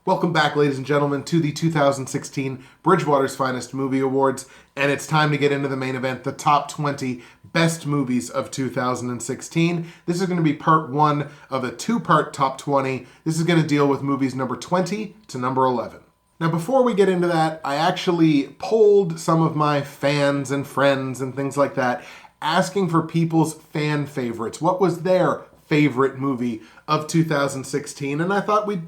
Welcome back, ladies and gentlemen, to the 2016 Bridgewater's Finest Movie Awards, and it's time to get into the main event, the top 20 best movies of 2016. This is going to be part one of a two-part top 20. This is going to deal with movies number 20 to number 11. Now, before we get into that, I actually polled some of my fans and friends and things like that, asking for people's fan favorites. What was their favorite movie of 2016? And I thought we'd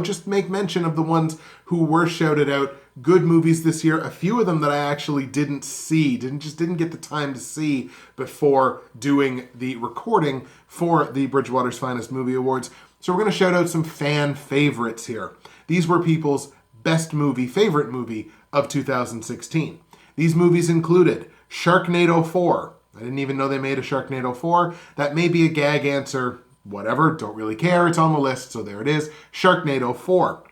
just make mention of the ones who were shouted out, good movies this year. A few of them that I actually didn't see, didn't get the time to see before doing the recording for the Bridgewater's Finest Movie Awards. So we're going to shout out some fan favorites here. These were people's best movie, favorite movie of 2016. These movies included Sharknado 4. I didn't even know they made a Sharknado 4. That may be a gag answer. Whatever, don't really care. It's on the list, so there it is. Sharknado 4.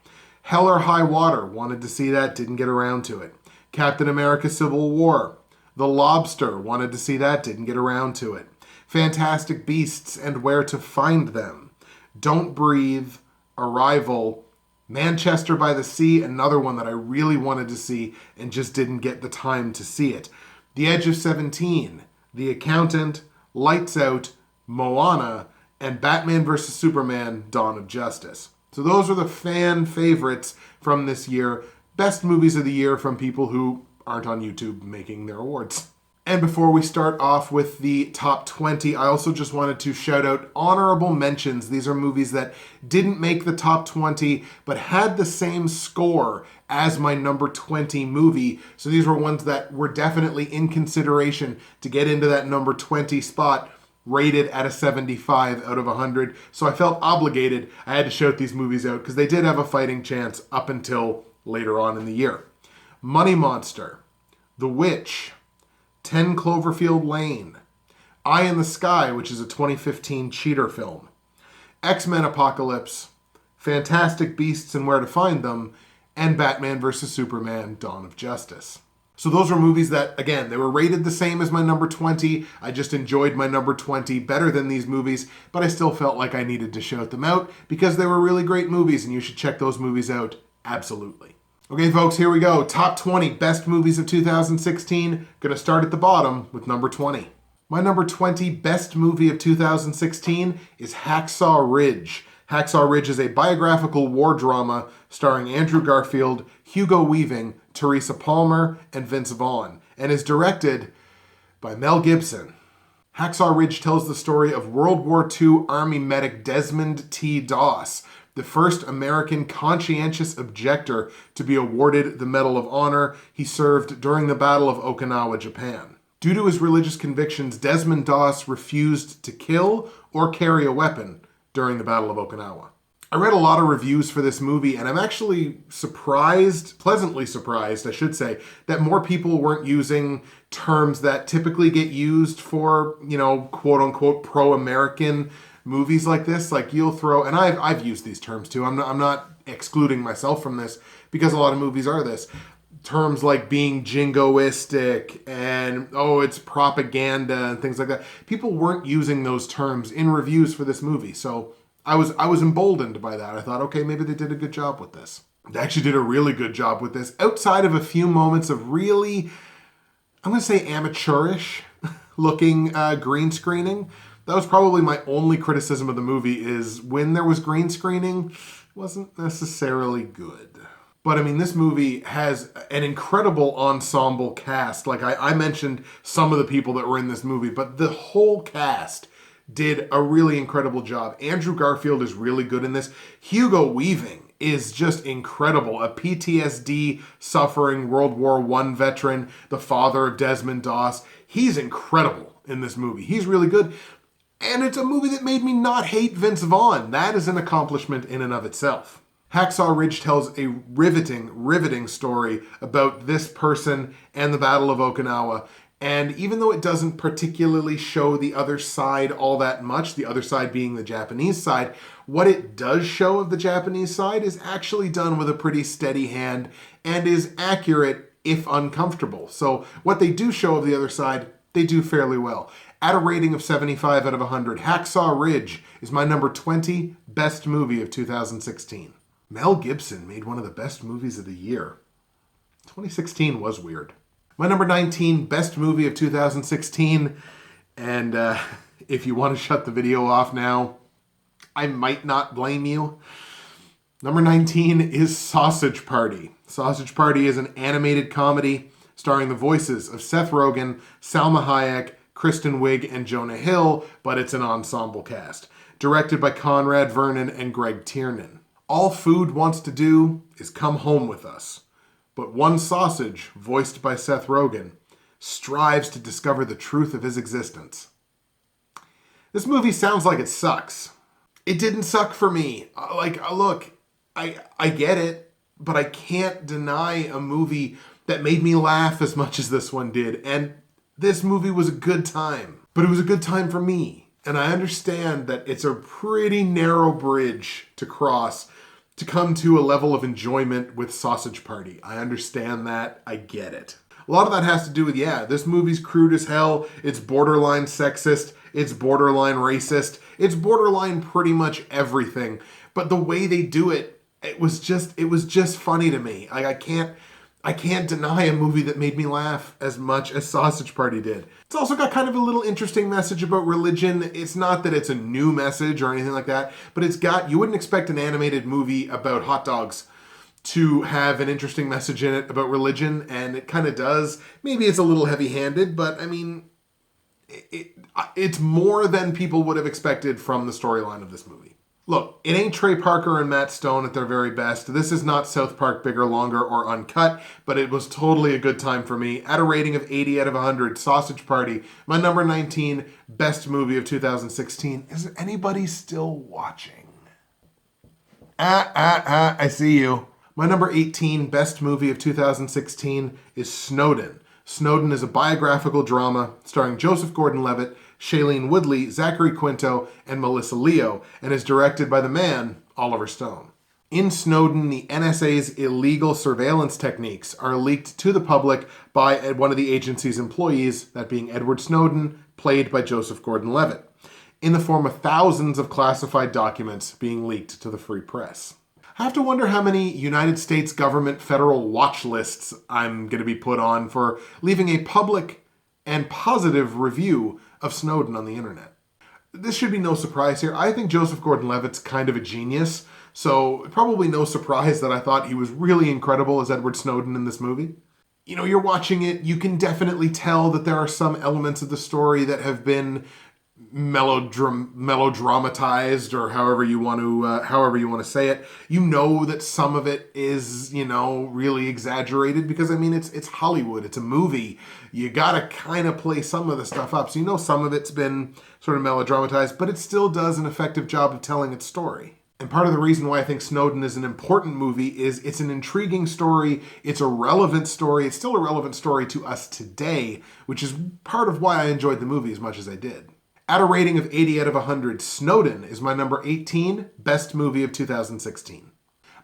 Hell or High Water. Wanted to see that, didn't get around to it. Captain America Civil War. The Lobster. Wanted to see that, didn't get around to it. Fantastic Beasts and Where to Find Them. Don't Breathe. Arrival. Manchester by the Sea. Another one that I really wanted to see and just didn't get the time to see it. The Edge of 17. The Accountant. Lights Out. Moana. And Batman vs. Superman, Dawn of Justice. So those are the fan favorites from this year. Best movies of the year from people who aren't on YouTube making their awards. And before we start off with the top 20, I also just wanted to shout out honorable mentions. These are movies that didn't make the top 20, but had the same score as my number 20 movie. So these were ones that were definitely in consideration to get into that number 20 spot, rated at a 75 out of 100. So I felt obligated. I had to shout these movies out because they did have a fighting chance up until later on in the year. Money Monster, The Witch, 10 Cloverfield Lane, Eye in the Sky, which is a 2015 cheater film, X-Men Apocalypse, Fantastic Beasts and Where to Find Them, and Batman vs. Superman, Dawn of Justice. So those were movies that, again, they were rated the same as my number 20. I just enjoyed my number 20 better than these movies, but I still felt like I needed to shout them out because they were really great movies and you should check those movies out. Absolutely. Okay, folks, here we go. Top 20 best movies of 2016. Gonna start at the bottom with number 20. My number 20 best movie of 2016 is Hacksaw Ridge. Hacksaw Ridge is a biographical war drama starring Andrew Garfield, Hugo Weaving, Teresa Palmer, and Vince Vaughn, and is directed by Mel Gibson. Hacksaw Ridge tells the story of World War II Army medic Desmond T. Doss, the first American conscientious objector to be awarded the Medal of Honor. He served during the Battle of Okinawa, Japan. Due to his religious convictions, Desmond Doss refused to kill or carry a weapon during the Battle of Okinawa. I read a lot of reviews for this movie, and I'm actually surprised, pleasantly surprised, I should say, that more people weren't using terms that typically get used for, quote-unquote pro-American movies like this. Like you'll throw, and I've used these terms too. I'm not excluding myself from this because a lot of movies are this. Terms like being jingoistic and, it's propaganda and things like that. People weren't using those terms in reviews for this movie, so I was emboldened by that. I thought, okay, maybe they did a good job with this. They actually did a really good job with this. Outside of a few moments of really, I'm going to say amateurish looking green screening, that was probably my only criticism of the movie is when there was green screening, it wasn't necessarily good. But I mean, this movie has an incredible ensemble cast. Like I mentioned some of the people that were in this movie, but the whole cast did a really incredible job. Andrew Garfield is really good in this. Hugo Weaving is just incredible. A PTSD suffering World War I veteran, the father of Desmond Doss. He's incredible in this movie. He's really good. And it's a movie that made me not hate Vince Vaughn. That is an accomplishment in and of itself. Hacksaw Ridge tells a riveting story about this person and the Battle of Okinawa. And even though it doesn't particularly show the other side all that much, the other side being the Japanese side, what it does show of the Japanese side is actually done with a pretty steady hand and is accurate if uncomfortable. So what they do show of the other side, they do fairly well. At a rating of 75 out of 100, Hacksaw Ridge is my number 20 best movie of 2016. Mel Gibson made one of the best movies of the year. 2016 was weird. My number 19 best movie of 2016, and if you want to shut the video off now, I might not blame you. Number 19 is Sausage Party. Sausage Party is an animated comedy starring the voices of Seth Rogen, Salma Hayek, Kristen Wiig, and Jonah Hill, but it's an ensemble cast. Directed by Conrad Vernon and Greg Tiernan. All food wants to do is come home with us. But one sausage, voiced by Seth Rogen, strives to discover the truth of his existence. This movie sounds like it sucks. It didn't suck for me. Look, I get it, but I can't deny a movie that made me laugh as much as this one did. And this movie was a good time. But it was a good time for me. And I understand that it's a pretty narrow bridge to cross to come to a level of enjoyment with Sausage Party. I understand that. I get it. A lot of that has to do with, this movie's crude as hell. It's borderline sexist. It's borderline racist. It's borderline pretty much everything. But the way they do it, it was just funny to me. I can't deny a movie that made me laugh as much as Sausage Party did. It's also got kind of a little interesting message about religion. It's not that it's a new message or anything like that, but you wouldn't expect an animated movie about hot dogs to have an interesting message in it about religion, and it kind of does. Maybe it's a little heavy-handed, but I mean, it's more than people would have expected from the storyline of this movie. Look, it ain't Trey Parker and Matt Stone at their very best. This is not South Park Bigger, Longer, or Uncut, but it was totally a good time for me. At a rating of 80 out of 100, Sausage Party, my number 19 best movie of 2016. Is anybody still watching? I see you. My number 18 best movie of 2016 is Snowden. Snowden is a biographical drama starring Joseph Gordon-Levitt, Shailene Woodley, Zachary Quinto, and Melissa Leo, and is directed by the man, Oliver Stone. In Snowden, the NSA's illegal surveillance techniques are leaked to the public by one of the agency's employees, that being Edward Snowden, played by Joseph Gordon-Levitt, in the form of thousands of classified documents being leaked to the free press. I have to wonder how many United States government federal watch lists I'm going to be put on for leaving a public and positive review of Snowden on the internet. This should be no surprise here. I think Joseph Gordon-Levitt's kind of a genius, so probably no surprise that I thought he was really incredible as Edward Snowden in this movie. You know, you're watching it, you can definitely tell that there are some elements of the story that have been melodramatized, or however you want to say it. You know that some of it is, really exaggerated, because I mean it's Hollywood, it's a movie. You gotta kind of play some of the stuff up, so some of it's been sort of melodramatized, but it still does an effective job of telling its story. And part of the reason why I think Snowden is an important movie is it's an intriguing story, it's a relevant story, it's still a relevant story to us today, which is part of why I enjoyed the movie as much as I did. At a rating of 80 out of 100, Snowden is my number 18 best movie of 2016.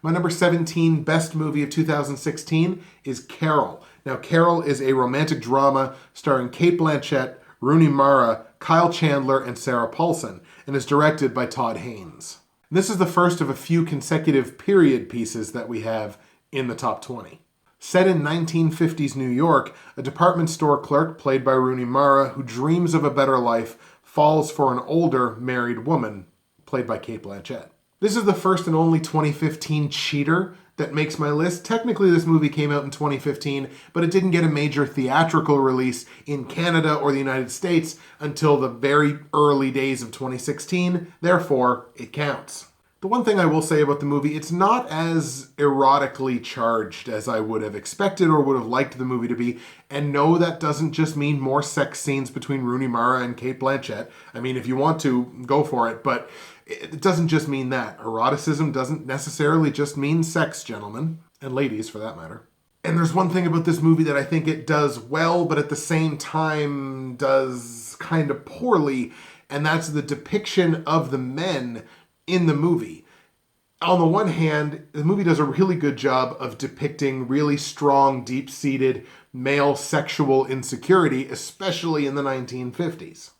My number 17 best movie of 2016 is Carol. Now, Carol is a romantic drama starring Cate Blanchett, Rooney Mara, Kyle Chandler, and Sarah Paulson, and is directed by Todd Haynes. This is the first of a few consecutive period pieces that we have in the top 20. Set in 1950s New York, a department store clerk, played by Rooney Mara, who dreams of a better life, falls for an older married woman, played by Cate Blanchett. This is the first and only 2015 cheater that makes my list. Technically, this movie came out in 2015, but it didn't get a major theatrical release in Canada or the United States until the very early days of 2016. Therefore, it counts. The one thing I will say about the movie, it's not as erotically charged as I would have expected or would have liked the movie to be. And no, that doesn't just mean more sex scenes between Rooney Mara and Cate Blanchett. I mean, if you want to, go for it. But it doesn't just mean that. Eroticism doesn't necessarily just mean sex, gentlemen. And ladies, for that matter. And there's one thing about this movie that I think it does well, but at the same time does kind of poorly. And that's the depiction of the men in the movie. On the one hand, the movie does a really good job of depicting really strong, deep-seated male sexual insecurity, especially in the 1950s.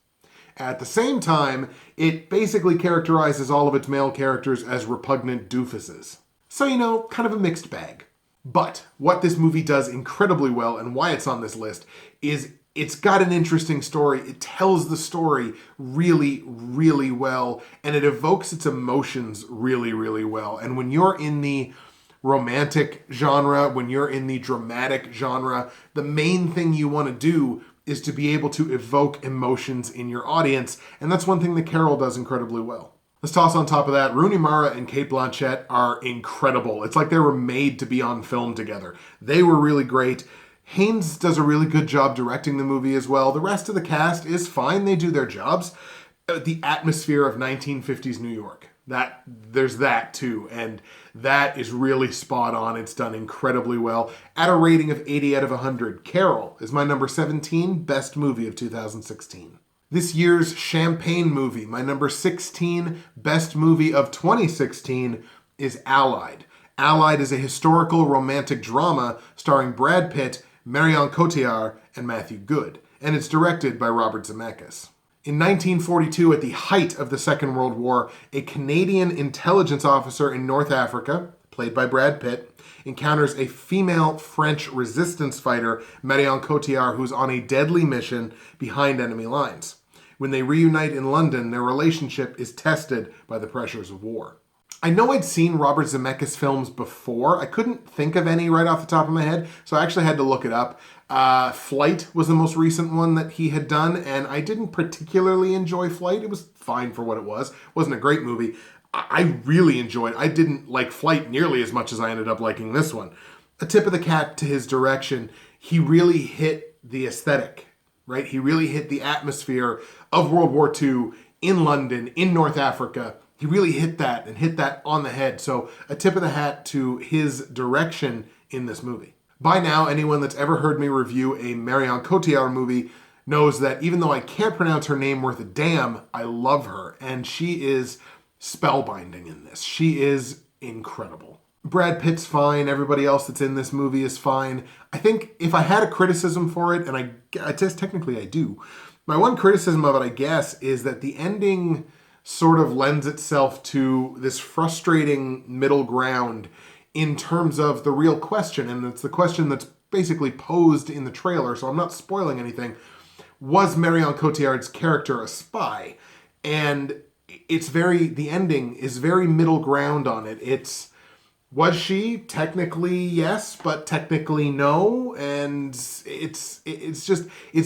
At the same time, it basically characterizes all of its male characters as repugnant doofuses. So, kind of a mixed bag. But what this movie does incredibly well, and why it's on this list, is it's got an interesting story. It tells the story really, really well, and it evokes its emotions really, really well. And when you're in the romantic genre, when you're in the dramatic genre, the main thing you want to do is to be able to evoke emotions in your audience, and that's one thing that Carol does incredibly well. Let's toss on top of that, Rooney Mara and Cate Blanchett are incredible. It's like they were made to be on film together. They were really great. Haynes does a really good job directing the movie as well. The rest of the cast is fine. They do their jobs. The atmosphere of 1950s New York. There's that too. And that is really spot on. It's done incredibly well. At a rating of 80 out of 100, Carol is my number 17 best movie of 2016. This year's Champagne movie, my number 16 best movie of 2016, is Allied. Allied is a historical romantic drama starring Brad Pitt, Marion Cotillard, and Matthew Good, and it's directed by Robert Zemeckis. In 1942, at the height of the Second World War, a Canadian intelligence officer in North Africa, played by Brad Pitt, encounters a female French resistance fighter, Marion Cotillard, who's on a deadly mission behind enemy lines. When they reunite in London, their relationship is tested by the pressures of war. I know I'd seen Robert Zemeckis films before. I couldn't think of any right off the top of my head, so I actually had to look it up. Flight was the most recent one that he had done, and I didn't particularly enjoy Flight. It was fine for what it was. It wasn't a great movie. I really enjoyed it. I didn't like Flight nearly as much as I ended up liking this one. A tip of the cap to his direction. He really hit the aesthetic, right? He really hit the atmosphere of World War II in London, in North Africa. He really hit that on the head. So a tip of the hat to his direction in this movie. By now, anyone that's ever heard me review a Marion Cotillard movie knows that even though I can't pronounce her name worth a damn, I love her. And she is spellbinding in this. She is incredible. Brad Pitt's fine. Everybody else that's in this movie is fine. I think if I had a criticism for it, and I just technically I do, my one criticism of it, I guess, is that the ending sort of lends itself to this frustrating middle ground in terms of the real question, and it's the question that's basically posed in the trailer, so I'm not spoiling anything. Was Marion Cotillard's character a spy? And the ending is very middle ground on it. Was she? Technically yes, but technically no, and it's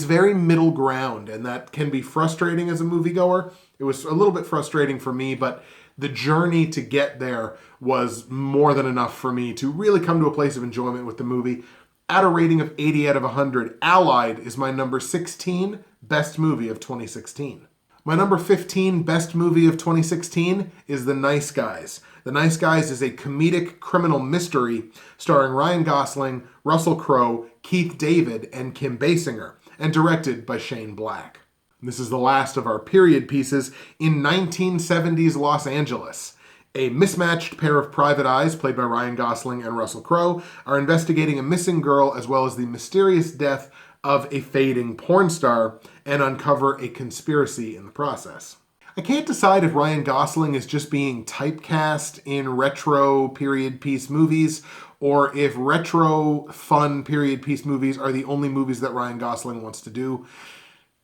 very middle ground, and that can be frustrating as a moviegoer. It was a little bit frustrating for me, but the journey to get there was more than enough for me to really come to a place of enjoyment with the movie. At a rating of 80 out of 100, Allied is my number 16 best movie of 2016. My number 15 best movie of 2016 is The Nice Guys. The Nice Guys is a comedic criminal mystery starring Ryan Gosling, Russell Crowe, Keith David, and Kim Basinger, and directed by Shane Black. This is the last of our period pieces. In 1970s Los Angeles, a mismatched pair of private eyes, played by Ryan Gosling and Russell Crowe, are investigating a missing girl as well as the mysterious death of a fading porn star and uncover a conspiracy in the process. I can't decide if Ryan Gosling is just being typecast in retro period piece movies or if retro fun period piece movies are the only movies that Ryan Gosling wants to do.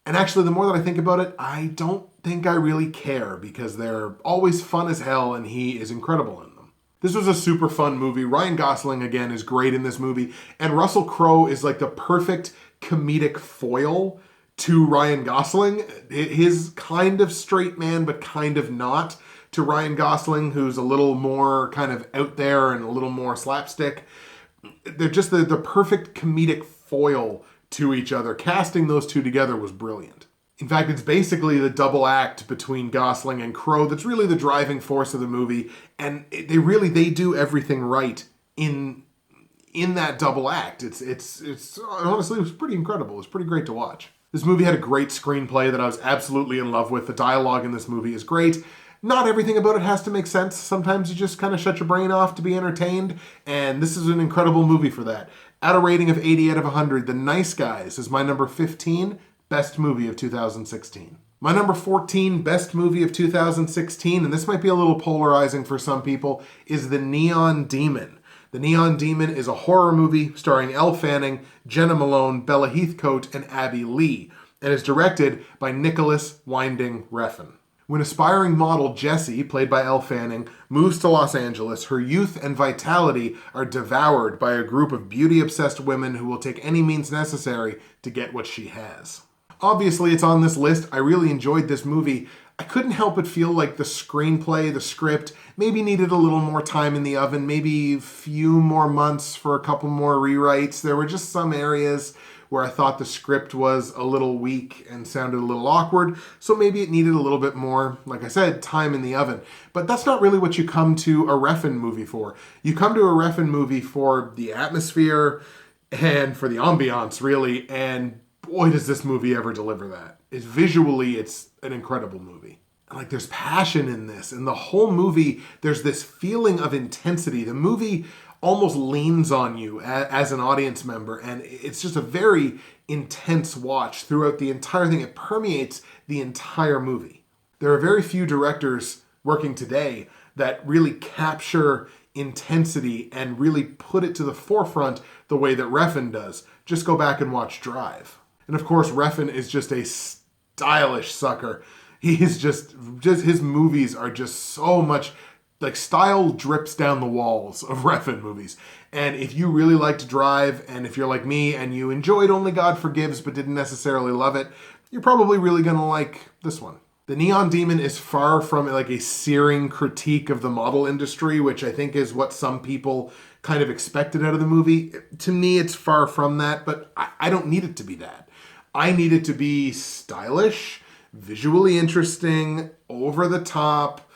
And actually, the more that I think about it, I don't think I really care because they're always fun as hell and he is incredible in them. This was a super fun movie. Ryan Gosling, again, is great in this movie. And Russell Crowe is like the perfect comedic foil to Ryan Gosling. His kind of straight man, but kind of not, to Ryan Gosling, who's a little more kind of out there and a little more slapstick. They're just the perfect comedic foil to each other. Casting those two together was brilliant. In fact, it's basically the double act between Gosling and Crowe that's really the driving force of the movie, and they do everything right in that double act. It's honestly, it was pretty incredible. It was pretty great to watch. This movie had a great screenplay that I was absolutely in love with. The dialogue in this movie is great. Not everything about it has to make sense. Sometimes you just kind of shut your brain off to be entertained, and this is an incredible movie for that. At a rating of 80 out of 100, The Nice Guys is my number 15 best movie of 2016. My number 14 best movie of 2016, and this might be a little polarizing for some people, is The Neon Demon. The Neon Demon is a horror movie starring Elle Fanning, Jenna Malone, Bella Heathcote, and Abby Lee, and is directed by Nicholas Winding Refn. When aspiring model Jessie, played by Elle Fanning, moves to Los Angeles, her youth and vitality are devoured by a group of beauty-obsessed women who will take any means necessary to get what she has. Obviously, it's on this list. I really enjoyed this movie. I couldn't help but feel like the screenplay, the script, maybe needed a little more time in the oven, maybe a few more months for a couple more rewrites. There were just some areas where I thought the script was a little weak and sounded a little awkward, so maybe it needed a little bit more, like I said, time in the oven. But that's not really what you come to a Refn movie for. You come to a Refn movie for the atmosphere and for the ambiance, really, and boy, does this movie ever deliver that. Visually, it's an incredible movie. Like, there's passion in this, and the whole movie, there's this feeling of intensity. The movie almost leans on you as an audience member, and it's just a very intense watch throughout the entire thing. It permeates the entire movie. There are very few directors working today that really capture intensity and really put it to the forefront the way that Refn does. Just go back and watch Drive. And of course, Refn is just a stylish sucker. He's just his movies are just so much, like, style drips down the walls of Refn movies. And if you really liked Drive, and if you're like me and you enjoyed Only God Forgives but didn't necessarily love it, you're probably really going to like this one. The Neon Demon is far from like a searing critique of the model industry, which I think is what some people kind of expected out of the movie. To me, it's far from that, but I don't need it to be that. I need it to be stylish, visually interesting, over the top.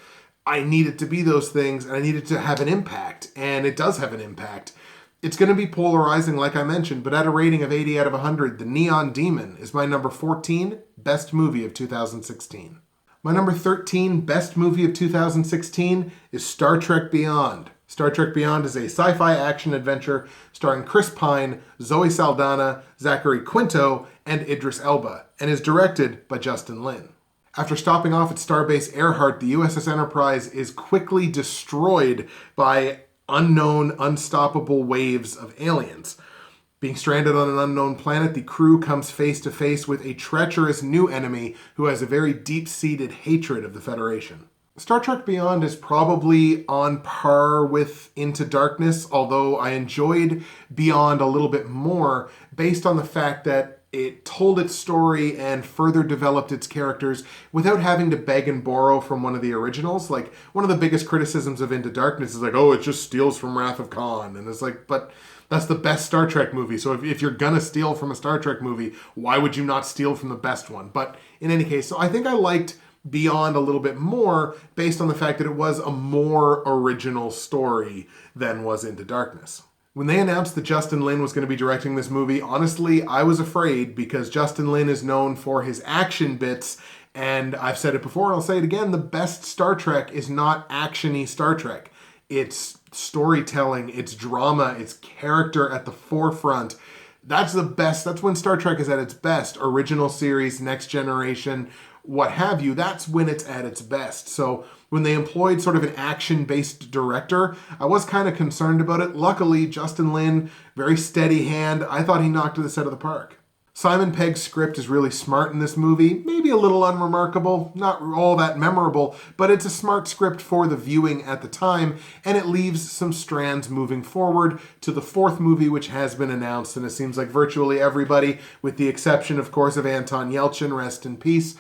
I need it to be those things, and I need it to have an impact, and it does have an impact. It's going to be polarizing, like I mentioned, but at a rating of 80 out of 100, The Neon Demon is my number 14 best movie of 2016. My number 13 best movie of 2016 is Star Trek Beyond. Star Trek Beyond is a sci-fi action adventure starring Chris Pine, Zoe Saldana, Zachary Quinto, and Idris Elba, and is directed by Justin Lin. After stopping off at Starbase Earhart, the USS Enterprise is quickly destroyed by unknown, unstoppable waves of aliens. Being stranded on an unknown planet, the crew comes face to face with a treacherous new enemy who has a very deep-seated hatred of the Federation. Star Trek Beyond is probably on par with Into Darkness, although I enjoyed Beyond a little bit more based on the fact that it told its story and further developed its characters without having to beg and borrow from one of the originals. Like, one of the biggest criticisms of Into Darkness is like, oh, it just steals from Wrath of Khan. And it's like, but that's the best Star Trek movie. So if you're gonna steal from a Star Trek movie, why would you not steal from the best one? But in any case, so I think I liked Beyond a little bit more based on the fact that it was a more original story than was Into Darkness. When they announced that Justin Lin was going to be directing this movie, honestly, I was afraid because Justin Lin is known for his action bits, and I've said it before and I'll say it again, the best Star Trek is not action-y Star Trek. It's storytelling, it's drama, it's character at the forefront. That's the best. That's when Star Trek is at its best. Original series, Next Generation, what have you, that's when it's at its best. So when they employed sort of an action-based director, I was kind of concerned about it. Luckily, Justin Lin, very steady hand. I thought he knocked this out of the park. Simon Pegg's script is really smart in this movie, maybe a little unremarkable, not all that memorable, but it's a smart script for the viewing at the time, and it leaves some strands moving forward to the fourth movie, which has been announced, and it seems like virtually everybody, with the exception, of course, of Anton Yelchin, rest in peace,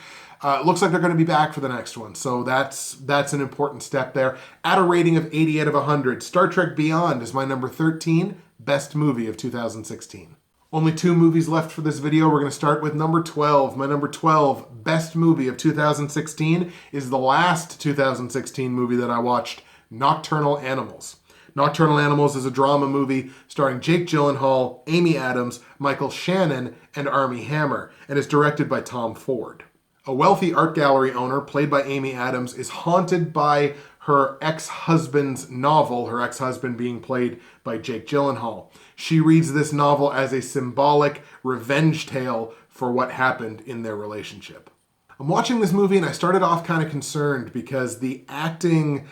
looks like they're going to be back for the next one, so that's an important step there. At a rating of 80 out of 100, Star Trek Beyond is my number 13 best movie of 2016. Only 2 movies left for this video. We're going to start with number 12. My number 12 best movie of 2016 is the last 2016 movie that I watched, Nocturnal Animals. Nocturnal Animals is a drama movie starring Jake Gyllenhaal, Amy Adams, Michael Shannon, and Armie Hammer, and is directed by Tom Ford. A wealthy art gallery owner, played by Amy Adams, is haunted by her ex-husband's novel, her ex-husband being played by Jake Gyllenhaal. She reads this novel as a symbolic revenge tale for what happened in their relationship. I'm watching this movie and I started off kind of concerned because the acting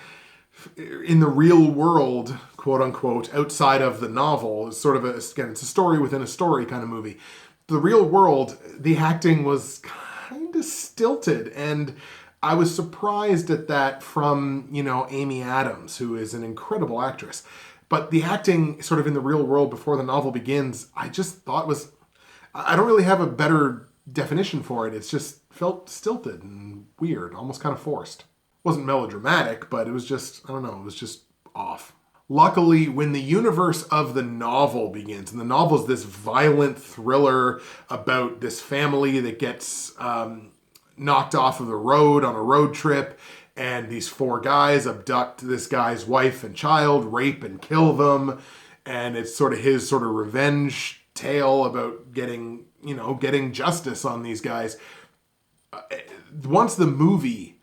in the real world, quote unquote, outside of the novel is sort of it's a story within a story kind of movie. The real world, the acting was kind of stilted, and I was surprised at that from, Amy Adams, who is an incredible actress. But the acting sort of in the real world before the novel begins, I just thought I don't really have a better definition for it. It's just felt stilted and weird, almost kind of forced. It wasn't melodramatic, but it was just, I don't know, it was just off. Luckily, when the universe of the novel begins, and the novel is this violent thriller about this family that gets knocked off of the road on a road trip, and these 4 guys abduct this guy's wife and child, rape and kill them, and it's sort of his sort of revenge tale about getting justice on these guys. Once the movie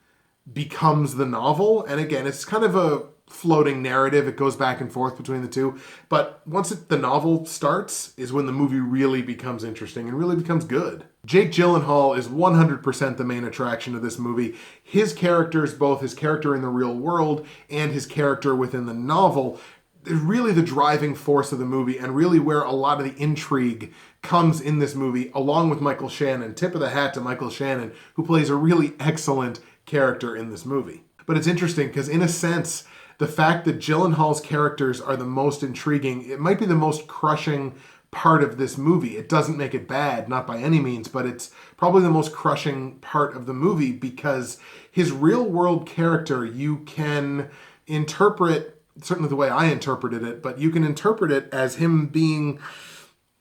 becomes the novel, and again, it's kind of a floating narrative, it goes back and forth between the two, but once the novel starts is when the movie really becomes interesting and really becomes good. Jake Gyllenhaal is 100% the main attraction of this movie. His characters, both his character in the real world and his character within the novel, is really the driving force of the movie and really where a lot of the intrigue comes in this movie, along with Michael Shannon. Tip of the hat to Michael Shannon, who plays a really excellent character in this movie. But it's interesting because in a sense, the fact that Gyllenhaal's characters are the most intriguing, it might be the most crushing part of this movie. It doesn't make it bad, not by any means, but it's probably the most crushing part of the movie because his real world character, you can interpret, certainly the way I interpreted it, but you can interpret it as him being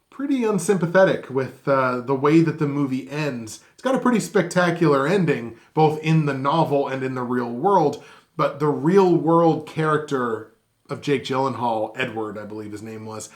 pretty unsympathetic with the way that the movie ends. It's got a pretty spectacular ending, both in the novel and in the real world, but the real world character of Jake Gyllenhaal, Edward, I believe his name was,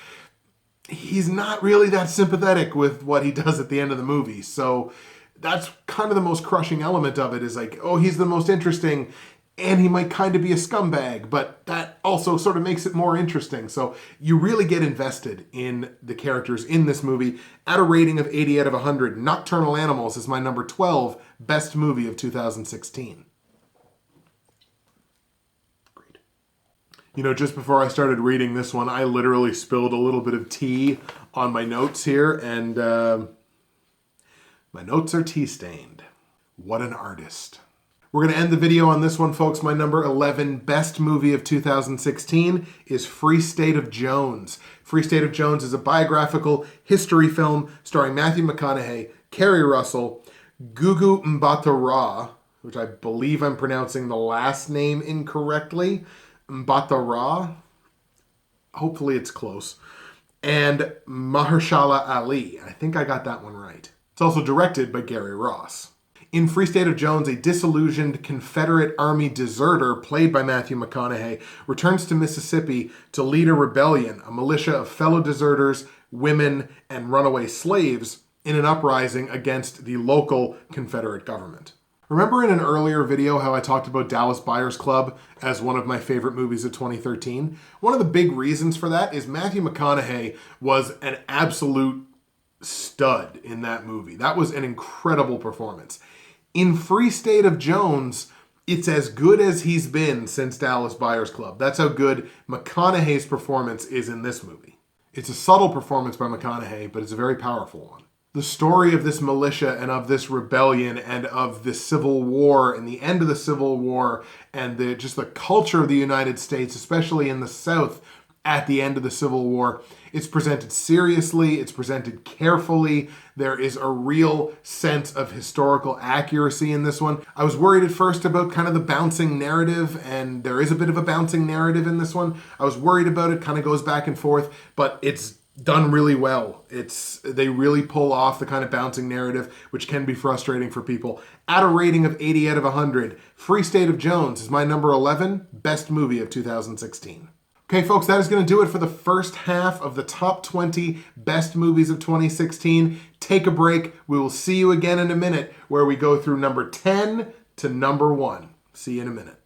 he's not really that sympathetic with what he does at the end of the movie. So that's kind of the most crushing element of it, is like, oh, he's the most interesting and he might kind of be a scumbag, but that also sort of makes it more interesting. So you really get invested in the characters in this movie. At a rating of 80 out of 100, Nocturnal Animals is my number 12 best movie of 2016. Just before I started reading this one, I literally spilled a little bit of tea on my notes here, and my notes are tea-stained. What an artist. We're going to end the video on this one, folks. My number 11 best movie of 2016 is Free State of Jones. Free State of Jones is a biographical history film starring Matthew McConaughey, Kerry Russell, Gugu Mbatha-Raw, which I believe I'm pronouncing the last name incorrectly, Mbatha-Raw, hopefully it's close, and Mahershala Ali. I think I got that one right. It's also directed by Gary Ross. In Free State of Jones, a disillusioned Confederate Army deserter, played by Matthew McConaughey, returns to Mississippi to lead a rebellion, a militia of fellow deserters, women, and runaway slaves in an uprising against the local Confederate government. Remember in an earlier video how I talked about Dallas Buyers Club as one of my favorite movies of 2013? One of the big reasons for that is Matthew McConaughey was an absolute stud in that movie. That was an incredible performance. In Free State of Jones, it's as good as he's been since Dallas Buyers Club. That's how good McConaughey's performance is in this movie. It's a subtle performance by McConaughey, but it's a very powerful one. The story of this militia and of this rebellion and of the Civil War and the end of the Civil War and just the culture of the United States, especially in the South at the end of the Civil War. It's presented seriously, it's presented carefully. There is a real sense of historical accuracy in this one. I was worried at first about kind of the bouncing narrative, and there is a bit of a bouncing narrative in this one. I was worried about it, kind of goes back and forth, but it's done really well. They really pull off the kind of bouncing narrative, which can be frustrating for people. At a rating of 80 out of 100, Free State of Jones is my number 11 best movie of 2016. Okay, folks, that is going to do it for the first half of the top 20 best movies of 2016. Take a break. We will see you again in a minute where we go through number 10 to number 1. See you in a minute.